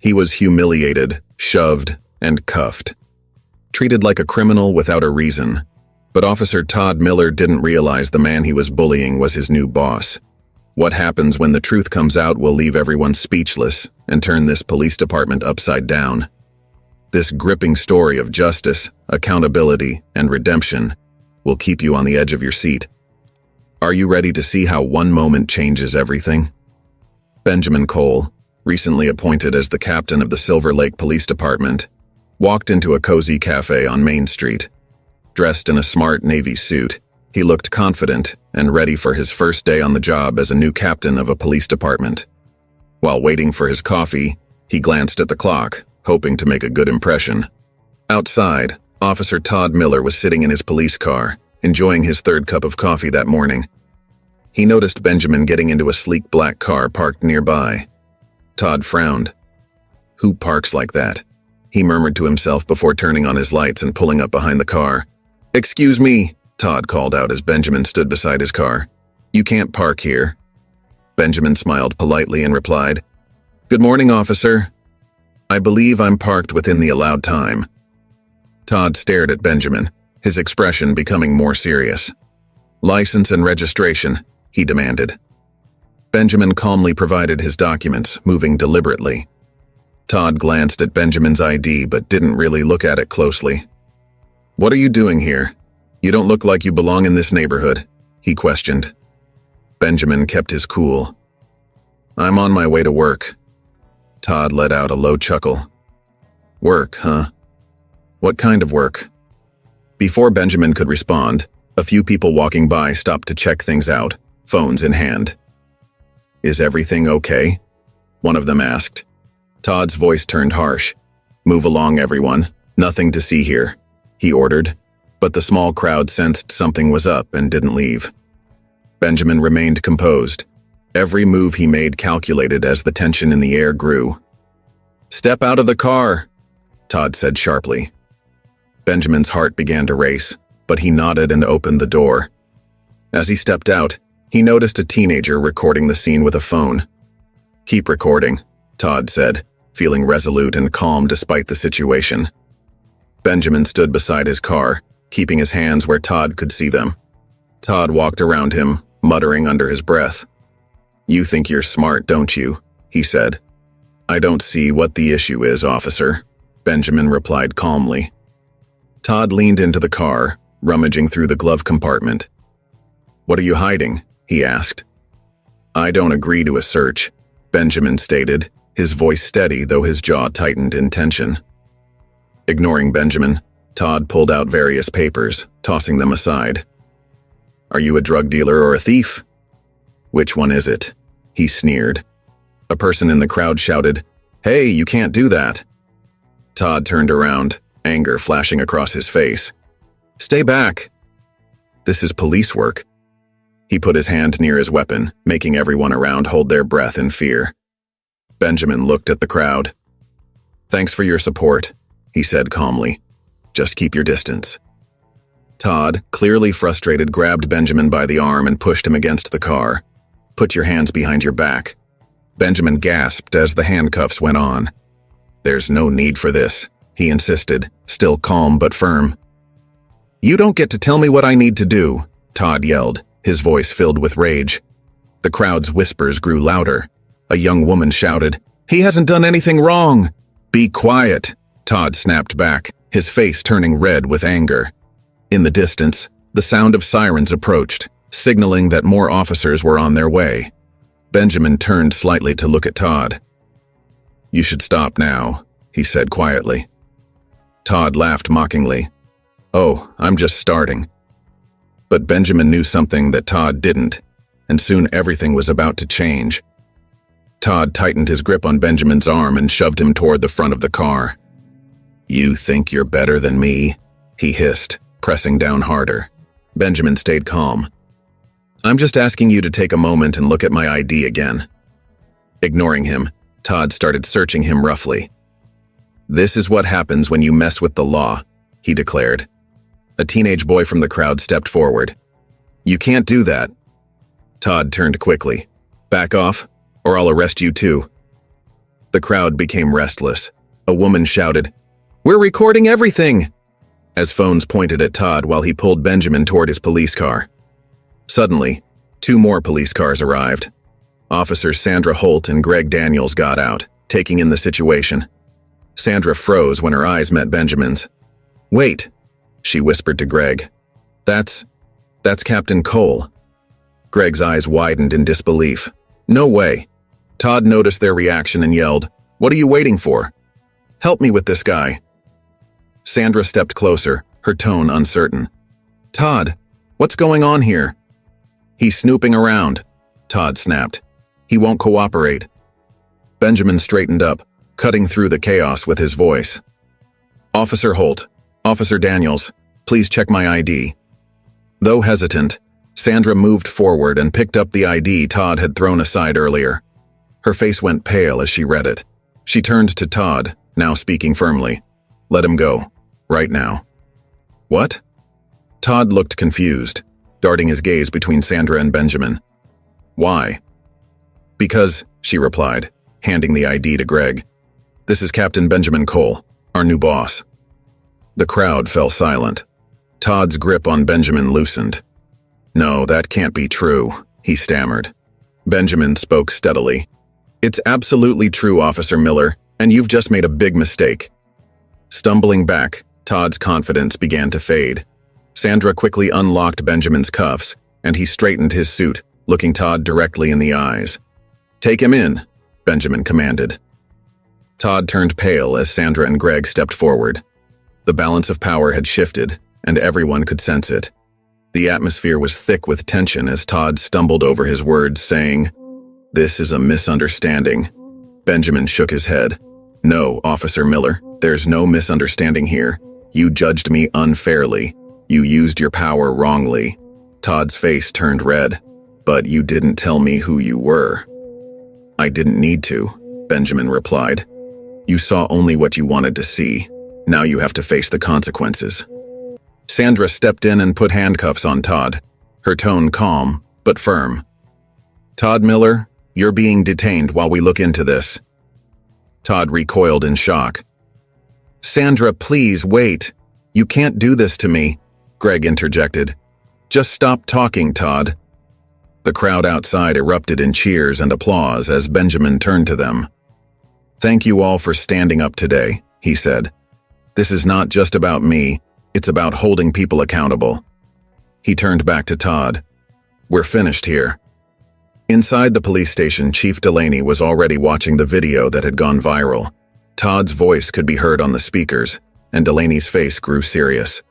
He was humiliated, shoved, and cuffed. Treated like a criminal without a reason. But Officer Todd Miller didn't realize the man he was bullying was his new boss. What happens when the truth comes out will leave everyone speechless and turn this police department upside down. This gripping story of justice, accountability, and redemption will keep you on the edge of your seat. Are you ready to see how one moment changes everything? Benjamin Cole, recently appointed as the captain of the Silver Lake Police Department, walked into a cozy cafe on Main Street. Dressed in a smart navy suit, he looked confident and ready for his first day on the job as a new captain of a police department. While waiting for his coffee, he glanced at the clock, hoping to make a good impression. Outside, Officer Todd Miller was sitting in his police car, enjoying his third cup of coffee that morning. He noticed Benjamin getting into a sleek black car parked nearby. Todd frowned. "Who parks like that?" he murmured to himself before turning on his lights and pulling up behind the car. "Excuse me," Todd called out as Benjamin stood beside his car. "You can't park here." Benjamin smiled politely and replied, "Good morning, officer. I believe I'm parked within the allowed time." Todd stared at Benjamin, his expression becoming more serious. "License and registration," he demanded. Benjamin calmly provided his documents, moving deliberately. Todd glanced at Benjamin's ID but didn't really look at it closely. "What are you doing here? You don't look like you belong in this neighborhood," he questioned. Benjamin kept his cool. "I'm on my way to work." Todd let out a low chuckle. "Work, huh? What kind of work?" Before Benjamin could respond, a few people walking by stopped to check things out, phones in hand. "Is everything okay?" one of them asked. Todd's voice turned harsh. "Move along, everyone. Nothing to see here," he ordered, but the small crowd sensed something was up and didn't leave. Benjamin remained composed. Every move he made calculated as the tension in the air grew. "Step out of the car," Todd said sharply. Benjamin's heart began to race, but he nodded and opened the door. As he stepped out, he noticed a teenager recording the scene with a phone. "Keep recording," Todd said, feeling resolute and calm despite the situation. Benjamin stood beside his car, keeping his hands where Todd could see them. Todd walked around him, muttering under his breath. "You think you're smart, don't you?" he said. "I don't see what the issue is, officer," Benjamin replied calmly. Todd leaned into the car, rummaging through the glove compartment. "What are you hiding?" he asked. "I don't agree to a search," Benjamin stated, his voice steady though his jaw tightened in tension. Ignoring Benjamin, Todd pulled out various papers, tossing them aside. "Are you a drug dealer or a thief?" "Which one is it?" he sneered. A person in the crowd shouted, "Hey, you can't do that." Todd turned around, anger flashing across his face. "Stay back. This is police work." He put his hand near his weapon, making everyone around hold their breath in fear. Benjamin looked at the crowd. "Thanks for your support," he said calmly. "Just keep your distance." Todd, clearly frustrated, grabbed Benjamin by the arm and pushed him against the car. "Put your hands behind your back." Benjamin gasped as the handcuffs went on. "There's no need for this," he insisted, still calm but firm. "You don't get to tell me what I need to do," Todd yelled, his voice filled with rage. The crowd's whispers grew louder. A young woman shouted, "He hasn't done anything wrong!" "Be quiet," Todd snapped back, his face turning red with anger. In the distance, the sound of sirens approached, signaling that more officers were on their way. Benjamin turned slightly to look at Todd. "You should stop now," he said quietly. Todd laughed mockingly. "Oh, I'm just starting." But Benjamin knew something that Todd didn't, and soon everything was about to change. Todd tightened his grip on Benjamin's arm and shoved him toward the front of the car. "You think you're better than me?" he hissed, pressing down harder. Benjamin stayed calm. "I'm just asking you to take a moment and look at my ID again." Ignoring him, Todd started searching him roughly. "This is what happens when you mess with the law," he declared. A teenage boy from the crowd stepped forward. "You can't do that." Todd turned quickly. "Back off, or I'll arrest you too." The crowd became restless. A woman shouted, "We're recording everything!" as phones pointed at Todd while he pulled Benjamin toward his police car. Suddenly, 2 more police cars arrived. Officers Sandra Holt and Greg Daniels got out, taking in the situation. Sandra froze when her eyes met Benjamin's. "Wait," she whispered to Greg. That's Captain Cole." Greg's eyes widened in disbelief. "No way." Todd noticed their reaction and yelled, "What are you waiting for? Help me with this guy." Sandra stepped closer, her tone uncertain. "Todd, what's going on here?" "He's snooping around," Todd snapped. "He won't cooperate." Benjamin straightened up, cutting through the chaos with his voice. "Officer Holt, Officer Daniels, please check my ID." Though hesitant, Sandra moved forward and picked up the ID Todd had thrown aside earlier. Her face went pale as she read it. She turned to Todd, now speaking firmly. "Let him go. Right now." "What?" Todd looked confused, darting his gaze between Sandra and Benjamin. "Why?" "Because," she replied, handing the ID to Greg. "This is Captain Benjamin Cole, our new boss." The crowd fell silent. Todd's grip on Benjamin loosened. "No, that can't be true," he stammered. Benjamin spoke steadily. "It's absolutely true, Officer Miller, and you've just made a big mistake." Stumbling back, Todd's confidence began to fade. Sandra quickly unlocked Benjamin's cuffs, and he straightened his suit, looking Todd directly in the eyes. "Take him in," Benjamin commanded. Todd turned pale as Sandra and Greg stepped forward. The balance of power had shifted, and everyone could sense it. The atmosphere was thick with tension as Todd stumbled over his words, saying, "This is a misunderstanding." Benjamin shook his head. "No, Officer Miller, there's no misunderstanding here. You judged me unfairly. You used your power wrongly." Todd's face turned red. "But you didn't tell me who you were." "I didn't need to," Benjamin replied. "You saw only what you wanted to see. Now you have to face the consequences." Sandra stepped in and put handcuffs on Todd, her tone calm but firm. "Todd Miller, you're being detained while we look into this." Todd recoiled in shock. "Sandra, please wait. You can't do this to me," Greg interjected. "Just stop talking, Todd." The crowd outside erupted in cheers and applause as Benjamin turned to them. "Thank you all for standing up today," he said. "This is not just about me. It's about holding people accountable." He turned back to Todd. "We're finished here." Inside the police station, Chief Delaney was already watching the video that had gone viral. Todd's voice could be heard on the speakers, and Delaney's face grew serious.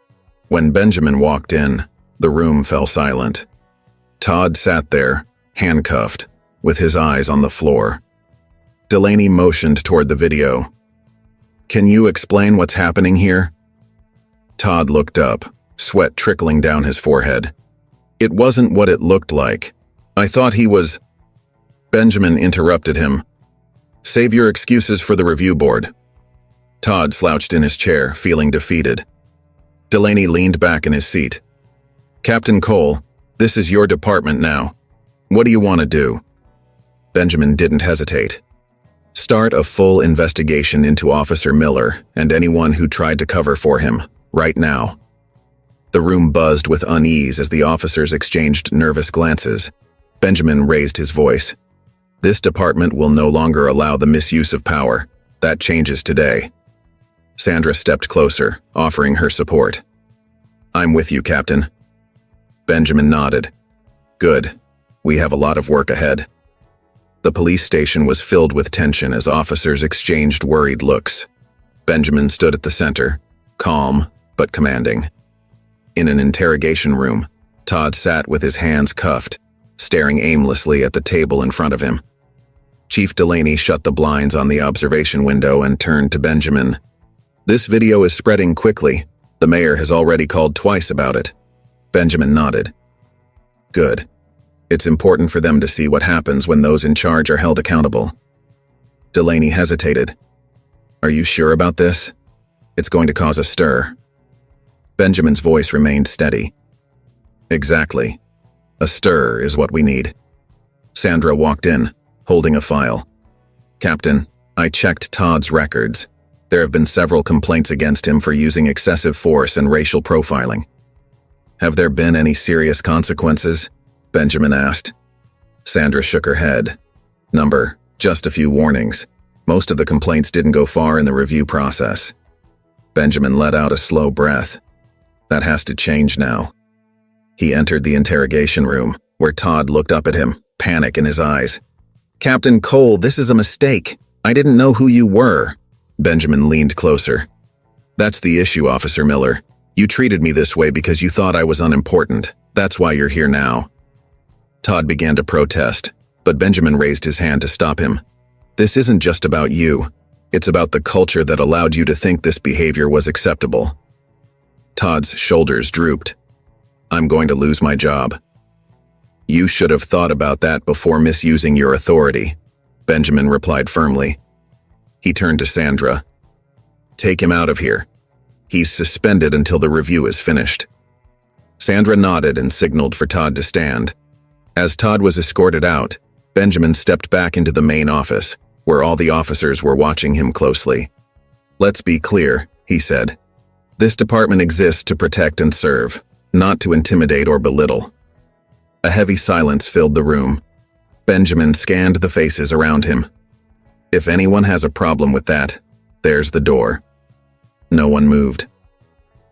When Benjamin walked in, the room fell silent. Todd sat there, handcuffed, with his eyes on the floor. Delaney motioned toward the video. "Can you explain what's happening here?" Todd looked up, sweat trickling down his forehead. "It wasn't what it looked like. I thought he was—" Benjamin interrupted him. "Save your excuses for the review board." Todd slouched in his chair, feeling defeated. Delaney leaned back in his seat. "Captain Cole, this is your department now. What do you want to do?" Benjamin didn't hesitate. "Start a full investigation into Officer Miller and anyone who tried to cover for him, right now." The room buzzed with unease as the officers exchanged nervous glances. Benjamin raised his voice. "This department will no longer allow the misuse of power. That changes today." Sandra stepped closer, offering her support. "I'm with you, Captain." Benjamin nodded. "Good. We have a lot of work ahead." The police station was filled with tension as officers exchanged worried looks. Benjamin stood at the center, calm but commanding. In an interrogation room, Todd sat with his hands cuffed, staring aimlessly at the table in front of him. Chief Delaney shut the blinds on the observation window and turned to Benjamin. "This video is spreading quickly. The mayor has already called twice about it." Benjamin nodded. "Good. It's important for them to see what happens when those in charge are held accountable." Delaney hesitated. "Are you sure about this? It's going to cause a stir." Benjamin's voice remained steady. "Exactly. A stir is what we need." Sandra walked in, holding a file. "Captain, I checked Todd's records. There have been several complaints against him for using excessive force and racial profiling. Have there been any serious consequences? Benjamin asked. Sandra shook her head. Just a few warnings. Most of the complaints didn't go far in the review process. Benjamin let out a slow breath. That has to change now. He entered the interrogation room, where Todd looked up at him, panic in his eyes. Captain Cole, this is a mistake. I didn't know who you were. Benjamin leaned closer. That's the issue, Officer Miller. You treated me this way because you thought I was unimportant. That's why you're here now. Todd began to protest, but Benjamin raised his hand to stop him. This isn't just about you. It's about the culture that allowed you to think this behavior was acceptable. Todd's shoulders drooped. I'm going to lose my job. You should have thought about that before misusing your authority, Benjamin replied firmly. He turned to Sandra. Take him out of here. He's suspended until the review is finished. Sandra nodded and signaled for Todd to stand. As Todd was escorted out, Benjamin stepped back into the main office, where all the officers were watching him closely. Let's be clear, he said. This department exists to protect and serve, not to intimidate or belittle. A heavy silence filled the room. Benjamin scanned the faces around him. If anyone has a problem with that, there's the door. No one moved.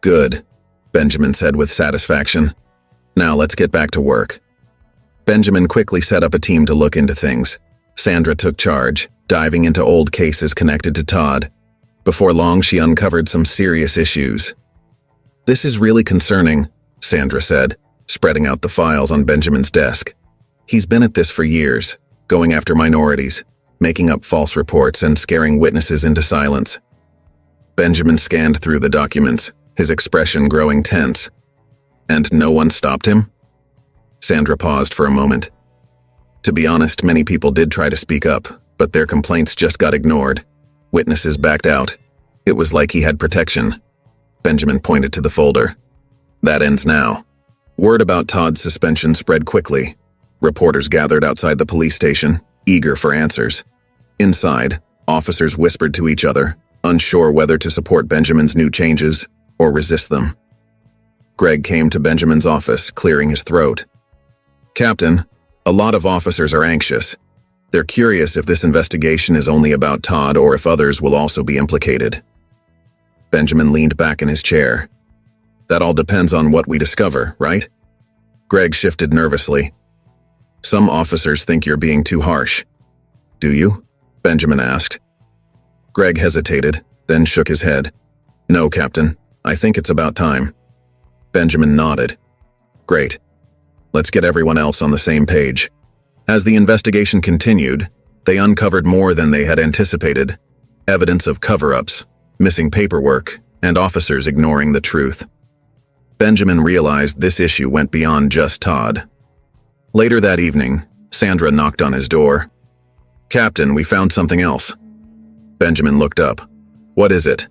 Good, Benjamin said with satisfaction. Now let's get back to work. Benjamin quickly set up a team to look into things. Sandra took charge, diving into old cases connected to Todd. Before long, she uncovered some serious issues. This is really concerning, Sandra said, spreading out the files on Benjamin's desk. He's been at this for years, going after minorities, making up false reports and scaring witnesses into silence. Benjamin scanned through the documents, his expression growing tense. And no one stopped him? Sandra paused for a moment. To be honest, many people did try to speak up, but their complaints just got ignored. Witnesses backed out. It was like he had protection. Benjamin pointed to the folder. That ends now. Word about Todd's suspension spread quickly. Reporters gathered outside the police station, eager for answers. Inside, officers whispered to each other, unsure whether to support Benjamin's new changes or resist them. Greg came to Benjamin's office, clearing his throat. Captain, a lot of officers are anxious. They're curious if this investigation is only about Todd or if others will also be implicated. Benjamin leaned back in his chair. That all depends on what we discover, right? Greg shifted nervously. Some officers think you're being too harsh. Do you? Benjamin asked. Greg hesitated, then shook his head. No, Captain. I think it's about time. Benjamin nodded. Great. Let's get everyone else on the same page. As the investigation continued, they uncovered more than they had anticipated. Evidence of cover-ups, missing paperwork, and officers ignoring the truth. Benjamin realized this issue went beyond just Todd. Later that evening, Sandra knocked on his door. Captain, we found something else. Benjamin looked up. What is it?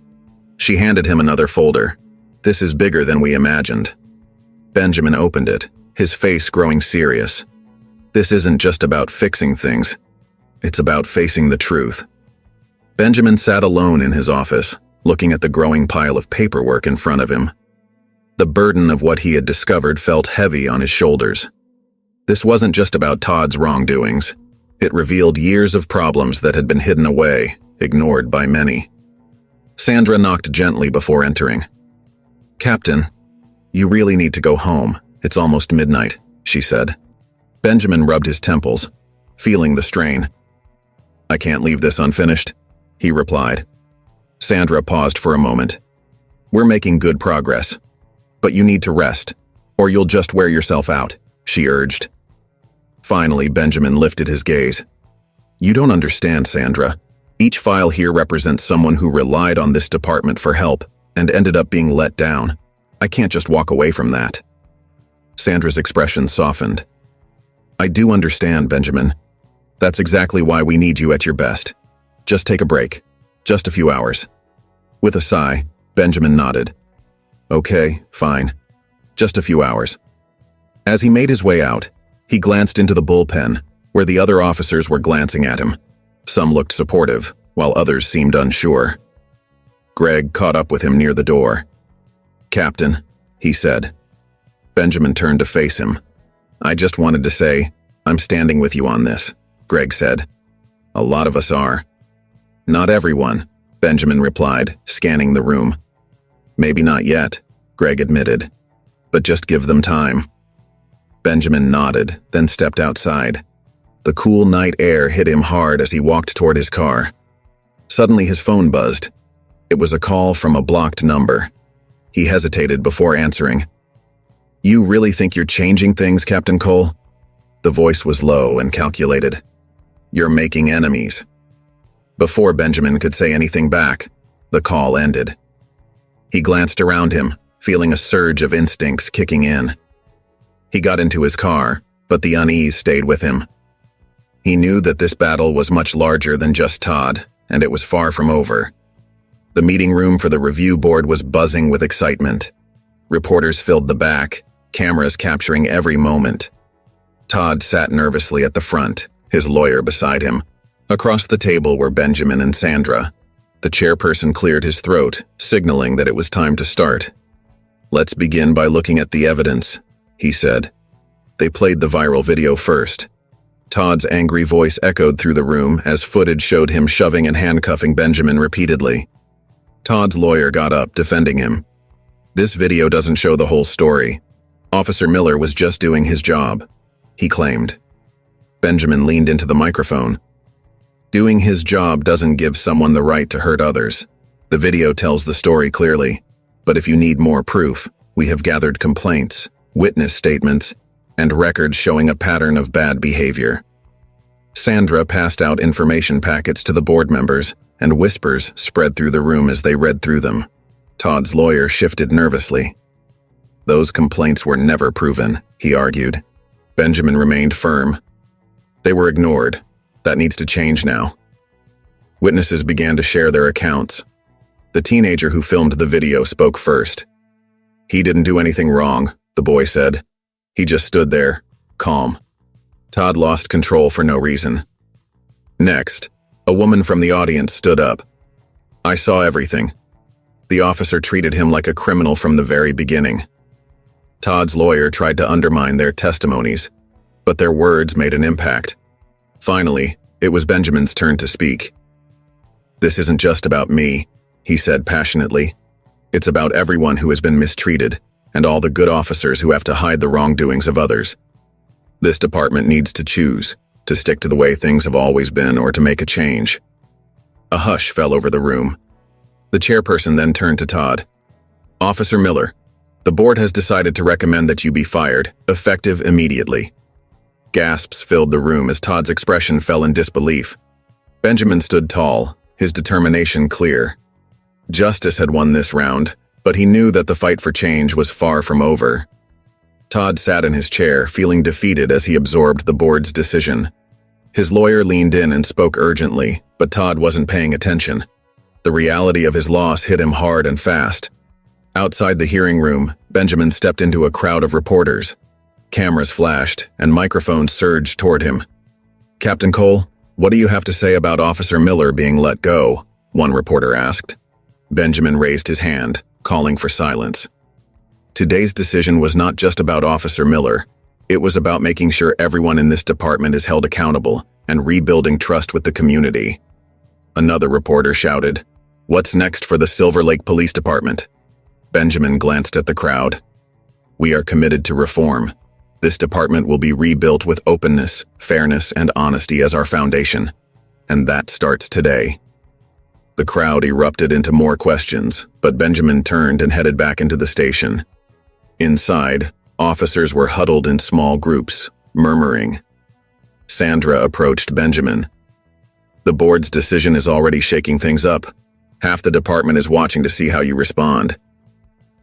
She handed him another folder. This is bigger than we imagined. Benjamin opened it, his face growing serious. This isn't just about fixing things. It's about facing the truth. Benjamin sat alone in his office, looking at the growing pile of paperwork in front of him. The burden of what he had discovered felt heavy on his shoulders. This wasn't just about Todd's wrongdoings. It revealed years of problems that had been hidden away, ignored by many. Sandra knocked gently before entering. Captain, you really need to go home. It's almost midnight, she said. Benjamin rubbed his temples, feeling the strain. I can't leave this unfinished, he replied. Sandra paused for a moment. We're making good progress, but you need to rest, or you'll just wear yourself out, she urged. Finally, Benjamin lifted his gaze. You don't understand, Sandra. Each file here represents someone who relied on this department for help and ended up being let down. I can't just walk away from that. Sandra's expression softened. I do understand, Benjamin. That's exactly why we need you at your best. Just take a break. Just a few hours. With a sigh, Benjamin nodded. Okay, fine. Just a few hours. As he made his way out, he glanced into the bullpen, where the other officers were glancing at him. Some looked supportive, while others seemed unsure. Greg caught up with him near the door. "Captain," he said. Benjamin turned to face him. "I just wanted to say, I'm standing with you on this," Greg said. "A lot of us are." "Not everyone," Benjamin replied, scanning the room. "Maybe not yet," Greg admitted. "But just give them time." Benjamin nodded, then stepped outside. The cool night air hit him hard as he walked toward his car. Suddenly his phone buzzed. It was a call from a blocked number. He hesitated before answering. "You really think you're changing things, Captain Cole?" The voice was low and calculated. "You're making enemies." Before Benjamin could say anything back, the call ended. He glanced around him, feeling a surge of instincts kicking in. He got into his car, but the unease stayed with him. He knew that this battle was much larger than just Todd, and it was far from over. The meeting room for the review board was buzzing with excitement. Reporters filled the back, cameras capturing every moment. Todd sat nervously at the front, his lawyer beside him. Across the table were Benjamin and Sandra. The chairperson cleared his throat, signaling that it was time to start. "Let's begin by looking at the evidence," he said. They played the viral video first. Todd's angry voice echoed through the room as footage showed him shoving and handcuffing Benjamin repeatedly. Todd's lawyer got up, defending him. "This video doesn't show the whole story. Officer Miller was just doing his job," he claimed. Benjamin leaned into the microphone. "Doing his job doesn't give someone the right to hurt others. The video tells the story clearly. But if you need more proof, we have gathered complaints, witness statements, and records showing a pattern of bad behavior." Sandra passed out information packets to the board members, and whispers spread through the room as they read through them. Todd's lawyer shifted nervously. "Those complaints were never proven," he argued. Benjamin remained firm. "They were ignored. That needs to change now." Witnesses began to share their accounts. The teenager who filmed the video spoke first. "He didn't do anything wrong," the boy said. "He just stood there, calm." Todd lost control for no reason. Next, a woman from the audience stood up. "I saw everything. The officer treated him like a criminal from the very beginning." Todd's lawyer tried to undermine their testimonies, but their words made an impact. Finally, it was Benjamin's turn to speak. "This isn't just about me," he said passionately. "It's about everyone who has been mistreated, and all the good officers who have to hide the wrongdoings of others. This department needs to choose, to stick to the way things have always been or to make a change." A hush fell over the room. The chairperson then turned to Todd. "Officer Miller, the board has decided to recommend that you be fired, effective immediately." Gasps filled the room as Todd's expression fell in disbelief. Benjamin stood tall, his determination clear. Justice had won this round, but he knew that the fight for change was far from over. Todd sat in his chair, feeling defeated as he absorbed the board's decision. His lawyer leaned in and spoke urgently, but Todd wasn't paying attention. The reality of his loss hit him hard and fast. Outside the hearing room, Benjamin stepped into a crowd of reporters. Cameras flashed, and microphones surged toward him. "Captain Cole, what do you have to say about Officer Miller being let go?" one reporter asked. Benjamin raised his hand, calling for silence. Today's decision was not just about Officer Miller. It was about making sure everyone in this department is held accountable and rebuilding trust with the community. Another reporter shouted, "What's next for the Silver Lake Police Department?" Benjamin glanced at the crowd. "We are committed to reform. This department will be rebuilt with openness, fairness, and honesty as our foundation. And that starts today." The crowd erupted into more questions, but Benjamin turned and headed back into the station. Inside, officers were huddled in small groups, murmuring. Sandra approached Benjamin. "The board's decision is already shaking things up. Half the department is watching to see how you respond."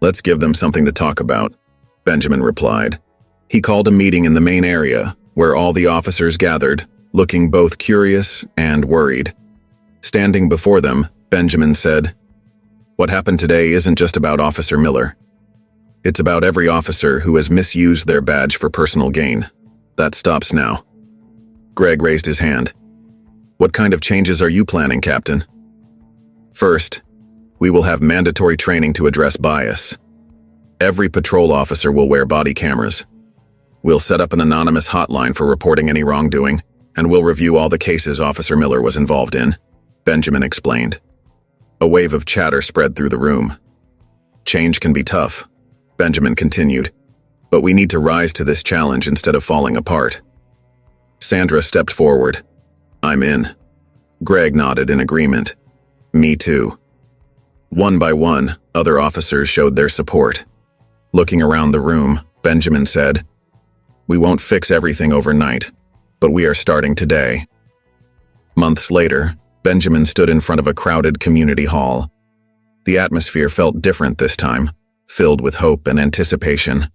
"Let's give them something to talk about," Benjamin replied. He called a meeting in the main area, where all the officers gathered, looking both curious and worried. Standing before them, Benjamin said, "What happened today isn't just about Officer Miller. It's about every officer who has misused their badge for personal gain. That stops now." Greg raised his hand. "What kind of changes are you planning, Captain?" First, we will have mandatory training to address bias. Every patrol officer will wear body cameras. We'll set up an anonymous hotline for reporting any wrongdoing, and we'll review all the cases Officer Miller was involved in, Benjamin explained. A wave of chatter spread through the room. Change can be tough, Benjamin continued, but we need to rise to this challenge instead of falling apart. Sandra stepped forward. I'm in. Greg nodded in agreement. Me too. One by one, other officers showed their support. Looking around the room, Benjamin said, "We won't fix everything overnight, but we are starting today." Months later, Benjamin stood in front of a crowded community hall. The atmosphere felt different this time, filled with hope and anticipation.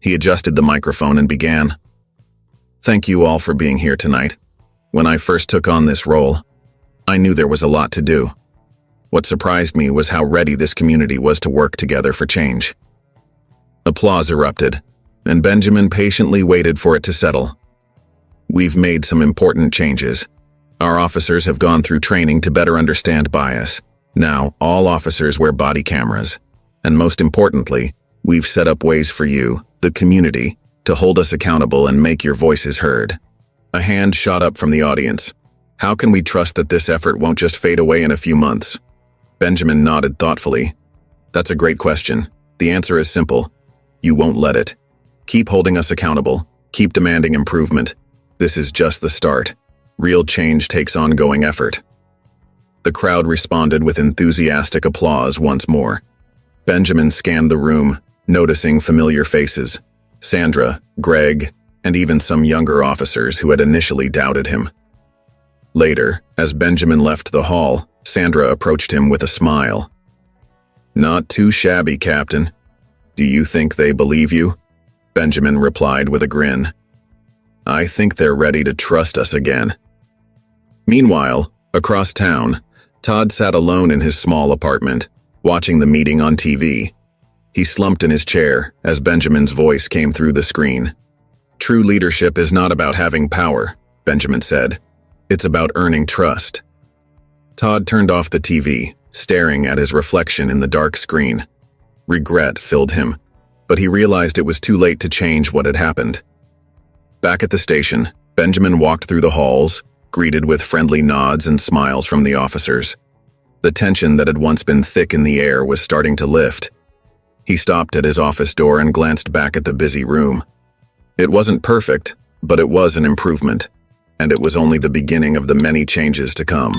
He adjusted the microphone and began. "Thank you all for being here tonight. When I first took on this role, I knew there was a lot to do. What surprised me was how ready this community was to work together for change." Applause erupted, and Benjamin patiently waited for it to settle. "We've made some important changes. Our officers have gone through training to better understand bias. Now, all officers wear body cameras. And most importantly, we've set up ways for you, the community, to hold us accountable and make your voices heard." A hand shot up from the audience. "How can we trust that this effort won't just fade away in a few months?" Benjamin nodded thoughtfully. "That's a great question. The answer is simple. You won't let it. Keep holding us accountable. Keep demanding improvement. This is just the start. Real change takes ongoing effort." The crowd responded with enthusiastic applause once more. Benjamin scanned the room, noticing familiar faces. Sandra, Greg, and even some younger officers who had initially doubted him. Later, as Benjamin left the hall, Sandra approached him with a smile. "Not too shabby, Captain. Do you think they believe you?" Benjamin replied with a grin. "I think they're ready to trust us again." Meanwhile, across town, Todd sat alone in his small apartment, watching the meeting on TV. He slumped in his chair as Benjamin's voice came through the screen. "True leadership is not about having power," Benjamin said. "It's about earning trust." Todd turned off the TV, staring at his reflection in the dark screen. Regret filled him, but he realized it was too late to change what had happened. Back at the station, Benjamin walked through the halls, greeted with friendly nods and smiles from the officers. The tension that had once been thick in the air was starting to lift. He stopped at his office door and glanced back at the busy room. It wasn't perfect, but it was an improvement, and it was only the beginning of the many changes to come.